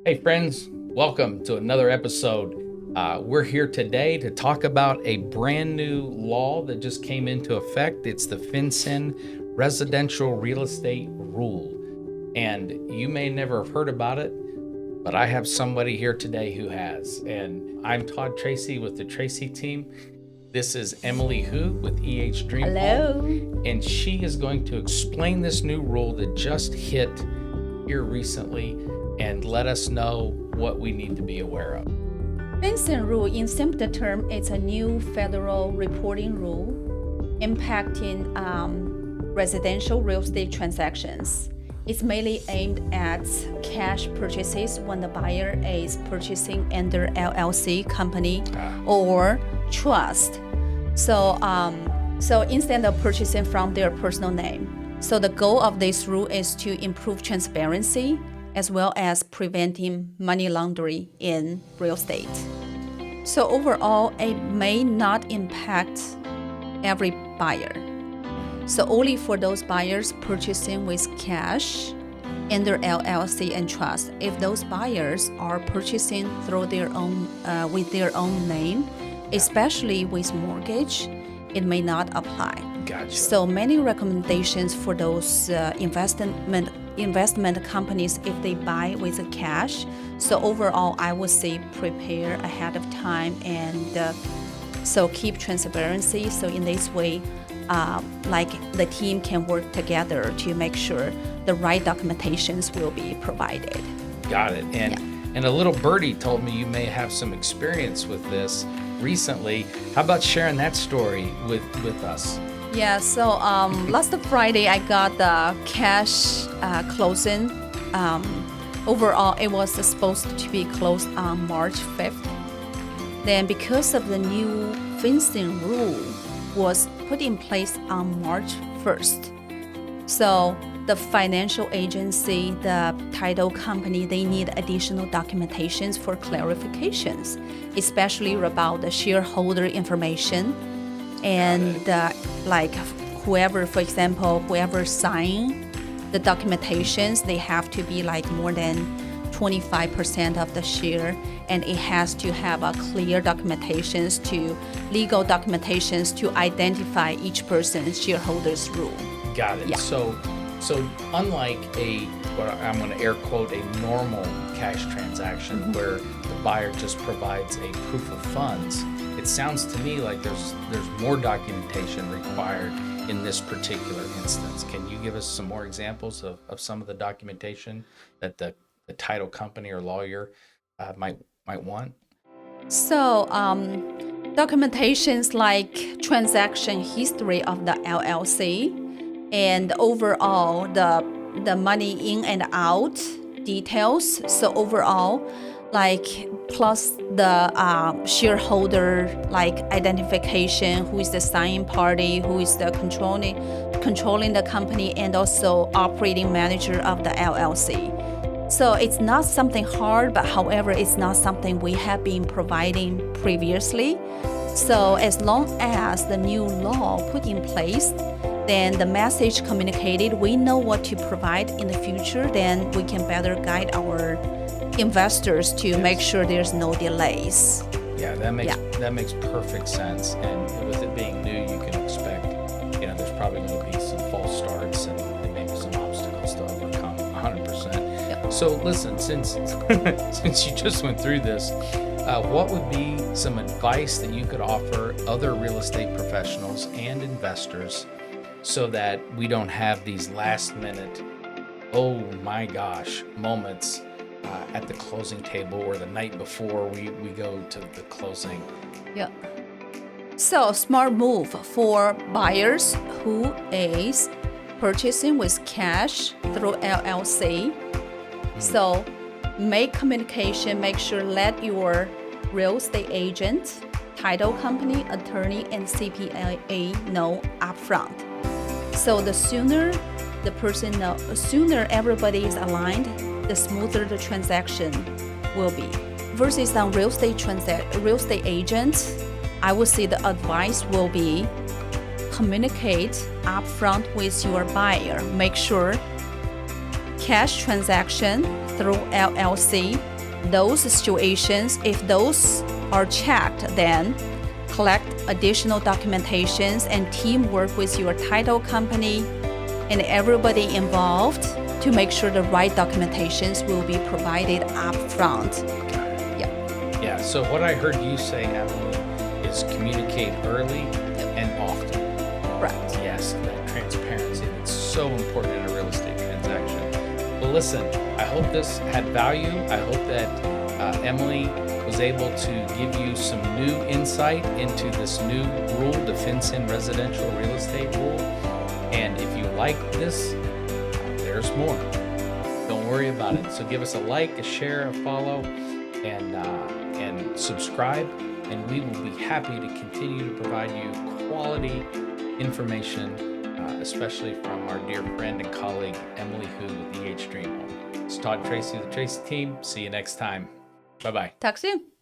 Hey, friends, welcome to another episode. We're here today to talk about a brand new law that just came into effect. It's the FinCEN Residential Real Estate Rule. And you may never have heard about it, but I have somebody here today who has. And I'm Todd Tracy with the Tracy team. This is Emily Hu with EH Dream Hello. Home, and she is going to explain this new rule that just hit here recently and let us know what we need to be aware of. FinCEN rule, in simple term, it's a new federal reporting rule impacting residential real estate transactions. It's mainly aimed at cash purchases when the buyer is purchasing under LLC company or trust. So instead of purchasing from their personal name. So the goal of this rule is to improve transparency as well as preventing money laundering in real estate. So overall, it may not impact every buyer. So only for those buyers purchasing with cash under LLC and trust. If those buyers are purchasing through their own with their own name, especially with mortgage, it may not apply. Gotcha. So many recommendations for those investment companies if they buy with the cash. So overall, I would say prepare ahead of time and so keep transparency. So in this way, like the team can work together to make sure the right documentations will be provided. Got it. And a little birdie told me you may have some experience with this recently. How about sharing that story with us? Yeah, so last Friday I got the cash closing. Overall, it was supposed to be closed on March 5th. Then because of the new FinCEN rule was put in place on March 1st. So the financial agency, the title company, they need additional documentations for clarifications, especially about the shareholder information. And like whoever, for example, whoever sign the documentations, they have to be like more than 25% of the share, and it has to have a clear documentations to legal documentations to identify each person's shareholders rule. Got it. Yeah. So unlike what I'm going to air quote, a normal cash transaction where the buyer just provides a proof of funds, it sounds to me like there's more documentation required in this particular instance. Can you give us some more examples of some of the documentation that the title company or lawyer might want? So documentations like transaction history of the LLC and overall the money in and out details. So overall, like plus the shareholder like identification, who is the signing party, who is the controlling the company, and also operating manager of the LLC. So it's not something hard, but however, it's not something we have been providing previously. So as long as the new law put in place, then the message communicated, we know what to provide in the future, then we can better guide our investors to make sure there's no delays. Yeah, that makes perfect sense. And with it being new, you can expect, there's probably going to be some false starts and maybe some obstacles to overcome. 100%. Yep. So listen, since you just went through this, what would be some advice that you could offer other real estate professionals and investors so that we don't have these last minute, oh my gosh, moments at the closing table or the night before we go to the closing? Yeah. So smart move for buyers who is purchasing with cash through LLC. So make communication, make sure let your real estate agent, title company, attorney, and CPA know upfront. So the sooner the person knows, sooner everybody is aligned, the smoother the transaction will be. Versus on real estate agents, I would say the advice will be communicate upfront with your buyer. Make sure cash transaction through LLC, those situations, if those are checked, then collect additional documentations and teamwork with your title company and everybody involved to make sure the right documentations will be provided up front. Yeah, so what I heard you say, Emily, is communicate early and often. Right. Yes, that transparency, that's so important in a real estate transaction. Well, listen, I hope this had value. I hope that Emily was able to give you some new insight into this new rule, the FinCEN residential real estate rule. And if you like this, there's more. Don't worry about it. So give us a like, a share, a follow, and subscribe. And we will be happy to continue to provide you quality information, especially from our dear friend and colleague, Emily Hu with EH Dream Home. It's Todd Tracy of the Tracy team. See you next time. Bye-bye. Talk soon.